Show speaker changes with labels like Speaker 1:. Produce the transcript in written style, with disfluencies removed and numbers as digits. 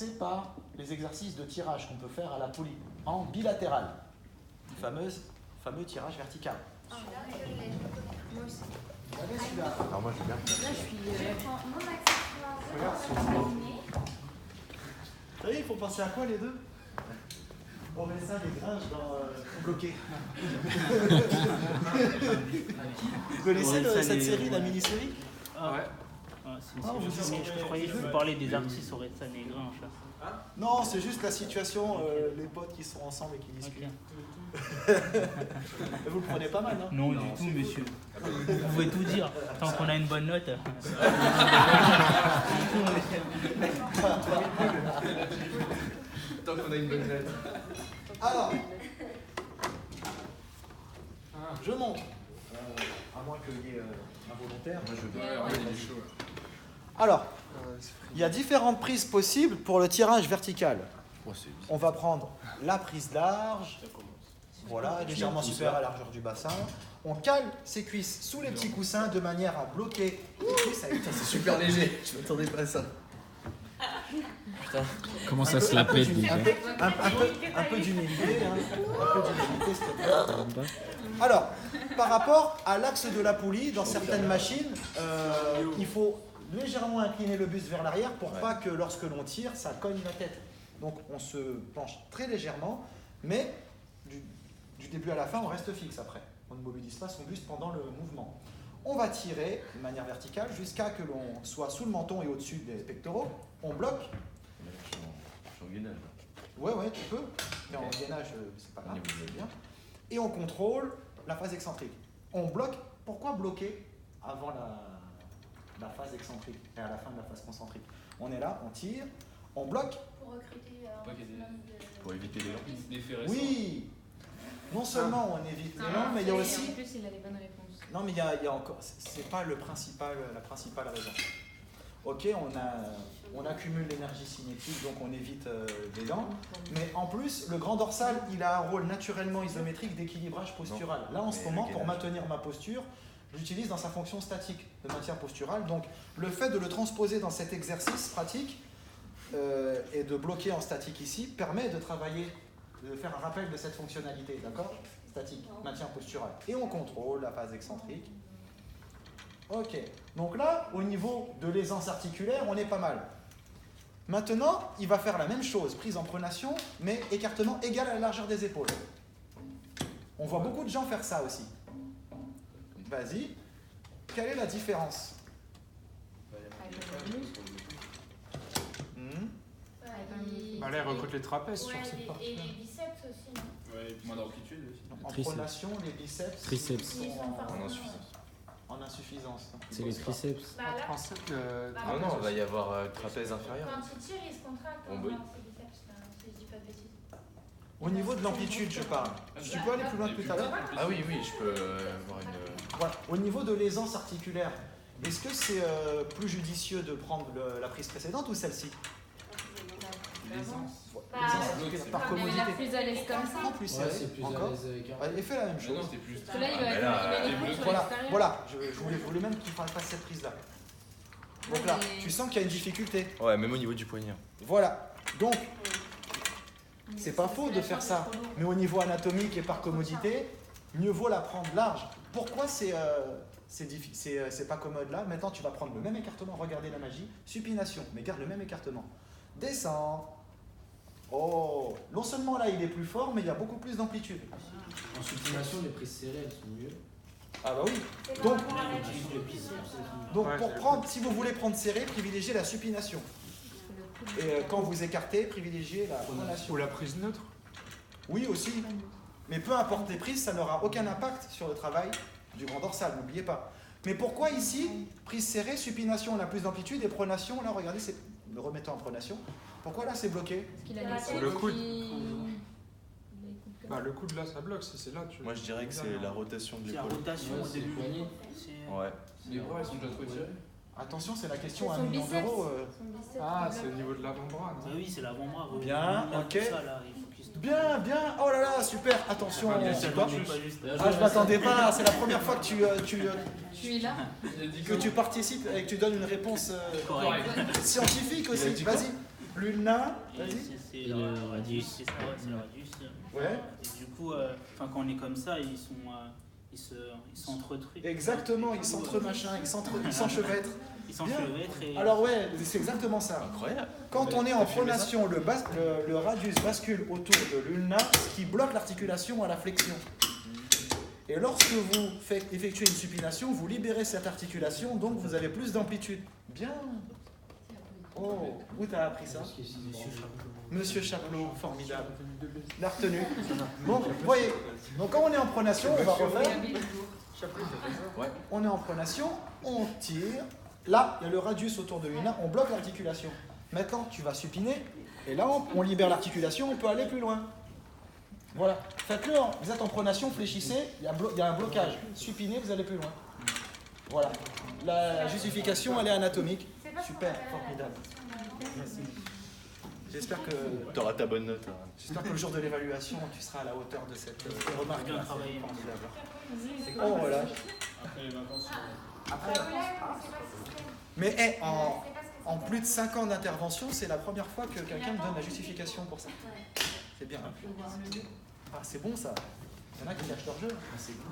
Speaker 1: commencer par les exercices de tirage qu'on peut faire à la poulie en bilatéral. Le fameux tirage vertical.
Speaker 2: Moi aussi.
Speaker 1: Vous avez celui-là.
Speaker 3: Alors moi je veux bien.
Speaker 2: Là, je suis.
Speaker 1: Regarde, vous savez, il faut penser à quoi les deux? On met ça, les gringes dans bloqué. Vous connaissez cette série, la mini-série?
Speaker 4: Ah ouais.
Speaker 5: Je croyais que vous parliez des artistes Orelsan et Grinch.
Speaker 1: Non, c'est juste la situation, les potes qui sont ensemble et qui discutent. Vous le prenez pas mal, hein?
Speaker 5: Non, du tout, monsieur. Vous pouvez tout dire, tant qu'on a une bonne note.
Speaker 3: Tant qu'on a une bonne note.
Speaker 1: Alors, je montre. À moins qu'il y ait un volontaire.
Speaker 3: Moi je veux bien. Il est chaud.
Speaker 1: Alors, il y a différentes prises possibles pour le tirage vertical.
Speaker 3: Oh, c'est
Speaker 1: On va prendre la prise large, voilà, légèrement supérieure à la largeur du bassin. On cale ses cuisses sous les petits coussins de manière à bloquer les cuisses avec
Speaker 3: c'est super léger. Je m'attendais pas à ça.
Speaker 6: Comment ça se la pète déjà?
Speaker 1: un peu d'humilité, hein. Un peu d'humilité, s'il te plaît. Alors, par rapport à l'axe de la poulie, dans certaines machines, il faut légèrement incliner le buste vers l'arrière pour pas que lorsque l'on tire, ça cogne la tête. Donc on se penche très légèrement, mais du début à la fin, on reste fixe après. On ne mobilise pas son buste pendant le mouvement. On va tirer de manière verticale jusqu'à que l'on soit sous le menton et au-dessus des pectoraux. On bloque.
Speaker 3: Je suis en gainage.
Speaker 1: Ouais, tu peux. Mais en gainage, c'est pas grave, c'est bien. Et on contrôle la phase excentrique. On bloque. Pourquoi bloquer avant la phase excentrique et à la fin de la phase concentrique? On est là, on tire, on bloque.
Speaker 2: Pour recruter
Speaker 3: Pour éviter les lampes.
Speaker 4: L'effet récent.
Speaker 1: Oui. Non seulement on évite les lampes, mais il y a aussi.
Speaker 2: En plus, il a les bonnes réponses.
Speaker 1: Non, mais il y a encore. C'est pas la principale raison. Ok, on accumule l'énergie cinétique, donc on évite des dents. Mais en plus, le grand dorsal, il a un rôle naturellement isométrique d'équilibrage postural. Là, en ce moment, pour maintenir ma posture, je l'utilise dans sa fonction statique de maintien postural. Donc, le fait de le transposer dans cet exercice pratique et de bloquer en statique ici permet de travailler, de faire un rappel de cette fonctionnalité, d'accord? Statique, maintien postural. Et on contrôle la phase excentrique. Ok, donc là, au niveau de l'aisance articulaire, on est pas mal. Maintenant, il va faire la même chose, prise en pronation, mais écartement égal à la largeur des épaules. On voit beaucoup de gens faire ça aussi. Vas-y. Quelle est la différence?
Speaker 4: Là, il recrute les trapèzes sur
Speaker 2: Ouais,
Speaker 4: cette partie.
Speaker 2: et les biceps aussi, non?
Speaker 4: Ouais, moins d'amplitude aussi.
Speaker 1: En
Speaker 6: Triceps.
Speaker 1: pronation, les biceps
Speaker 6: Triceps.
Speaker 1: sont
Speaker 2: Ils sont
Speaker 3: En
Speaker 2: forcément-
Speaker 3: insuffisance.
Speaker 1: en insuffisance. Donc, ils
Speaker 6: C'est les
Speaker 1: bossent pas.
Speaker 6: triceps.
Speaker 2: Bah là,
Speaker 3: Ah non, il va y avoir trapèze inférieur.
Speaker 2: quand il tire, il se contracte.
Speaker 3: On
Speaker 2: hein,
Speaker 3: brille.
Speaker 2: dans ses biceps, si je dis pas de bêtises.
Speaker 1: Au niveau de l'amplitude, je parle. Tu peux aller plus loin que tout à l'heure?
Speaker 3: Ah oui, je peux avoir une.
Speaker 1: Voilà. Au niveau de l'aisance articulaire, est-ce que c'est plus judicieux de prendre la prise précédente ou celle-ci?
Speaker 4: L'aisance.
Speaker 1: L'aisance articulaire, par
Speaker 2: Comme il a
Speaker 1: commodité.
Speaker 2: plus à l'aise comme ça.
Speaker 1: En plus serré,
Speaker 6: c'est plus
Speaker 1: encore.
Speaker 6: à l'aise avec un.
Speaker 1: Et fais la même
Speaker 4: Mais non,
Speaker 1: chose.
Speaker 4: t'es plus.
Speaker 2: Parce que là, il va
Speaker 3: mais
Speaker 2: être
Speaker 3: là,
Speaker 2: il va les sur
Speaker 1: Voilà,
Speaker 2: l'extérieur.
Speaker 1: voilà. Je voulais même qu'il fasse cette prise-là. Donc là, tu sens qu'il y a une difficulté.
Speaker 3: Ouais, même au niveau du poignet.
Speaker 1: Voilà. Donc, c'est pas faux de faire ça. Mais au niveau anatomique et par commodité, mieux vaut la prendre large. Pourquoi c'est pas commode là? Maintenant, tu vas prendre le même écartement. Regardez la magie. Supination, mais garde le même écartement. Descends. Oh, non seulement là il est plus fort, mais il y a beaucoup plus d'amplitude.
Speaker 6: En supination, les prises serrées, elles sont mieux.
Speaker 1: Ah bah oui.
Speaker 2: C'est
Speaker 1: Donc,
Speaker 2: par rapport à la-
Speaker 6: Juste le biceps, c'est
Speaker 1: Donc
Speaker 4: Ouais,
Speaker 1: pour
Speaker 4: c'est-
Speaker 1: prendre, si vous voulez prendre serré, privilégiez la supination. Et quand vous écartez, privilégiez la pronation.
Speaker 4: Ou la prise neutre.
Speaker 1: Oui aussi. Mais peu importe les prises, ça n'aura aucun impact sur le travail du grand dorsal, n'oubliez pas. Mais pourquoi ici, prise serrée, supination, on a plus d'amplitude, et pronation, là regardez, c'est me remettant en pronation. Pourquoi là c'est bloqué?
Speaker 2: Parce qu'il a laissé
Speaker 4: Le coude.
Speaker 2: qui-
Speaker 4: Bah, le coude là, ça bloque. Si c'est là, tu.
Speaker 3: Moi, je dirais que c'est la rotation de
Speaker 5: C'est la
Speaker 3: l'épaule.
Speaker 5: rotation
Speaker 6: Ouais,
Speaker 5: au
Speaker 6: c'est le
Speaker 5: début.
Speaker 6: poignet.
Speaker 5: C'est-
Speaker 3: Ouais.
Speaker 4: Les bras, ils sont déjà trop tirés.
Speaker 1: Attention, c'est la question à
Speaker 2: C'est
Speaker 1: 1
Speaker 2: son
Speaker 1: million
Speaker 2: biceps.
Speaker 1: d'euros.
Speaker 2: Son biceps,
Speaker 4: Ah,
Speaker 2: il
Speaker 4: c'est au
Speaker 2: bloque.
Speaker 4: niveau de l'avant-bras,
Speaker 5: Ah
Speaker 4: non?
Speaker 5: oui, c'est l'avant-bras.
Speaker 1: Bien,
Speaker 5: Même
Speaker 1: ok.
Speaker 5: ça, là, il faut qu'il se-
Speaker 1: Bien, bien. Oh là là, super. Attention.
Speaker 4: Ah, bien,
Speaker 1: c'est
Speaker 4: c'est
Speaker 1: pas-
Speaker 4: pas juste.
Speaker 5: Pas juste.
Speaker 1: Ah, je m'attendais pas. C'est la première fois que
Speaker 2: Tu es là.
Speaker 1: que tu participes et que tu donnes une réponse
Speaker 5: Correct.
Speaker 1: scientifique
Speaker 3: Il a
Speaker 1: aussi.
Speaker 3: dit quoi?
Speaker 1: Vas-y. l'ulna,
Speaker 5: Et
Speaker 1: vas-y.
Speaker 5: c'est
Speaker 6: Et le radius.
Speaker 5: C'est ça, ouais, c'est le radius.
Speaker 1: Ouais.
Speaker 5: Et du coup, quand on est comme ça, ils s'entretruquent.
Speaker 1: Exactement, ils s'entre-machin, ils s'enchevêtrent.
Speaker 5: Ils s'enchevêtrent et...
Speaker 1: Alors ouais, c'est exactement ça.
Speaker 3: Incroyable.
Speaker 1: Quand on est en pronation, le radius bascule autour de l'ulna, ce qui bloque l'articulation à la flexion. Et lorsque vous effectuez une supination, vous libérez cette articulation, donc vous avez plus d'amplitude. Bien. Oh, où t'as appris ça? Monsieur Chaplot, formidable. La retenue. Bon, vous voyez, donc quand on est en pronation, on va refaire. On est en pronation, on tire. Là, il y a le radius autour de l'ulna, on bloque l'articulation. Maintenant, tu vas supiner, et là, on libère l'articulation, on peut aller plus loin. Voilà. Faites-le, vous êtes en pronation, fléchissez, il y a un blocage. Supinez, vous allez plus loin. Voilà. La justification, elle est anatomique. Super, formidable. Merci. J'espère que
Speaker 3: T'auras ta bonne note.
Speaker 1: J'espère que le jour de l'évaluation, tu seras à la hauteur de cette remarque.
Speaker 5: Bien travaillé.
Speaker 1: Formidable. Oh, voilà. Après, mais en plus de 5 ans d'intervention, c'est la première fois que quelqu'un me donne la justification pour ça. C'est bien. Ah, c'est bon ça. Il y en a qui cachent leur jeu. C'est bon.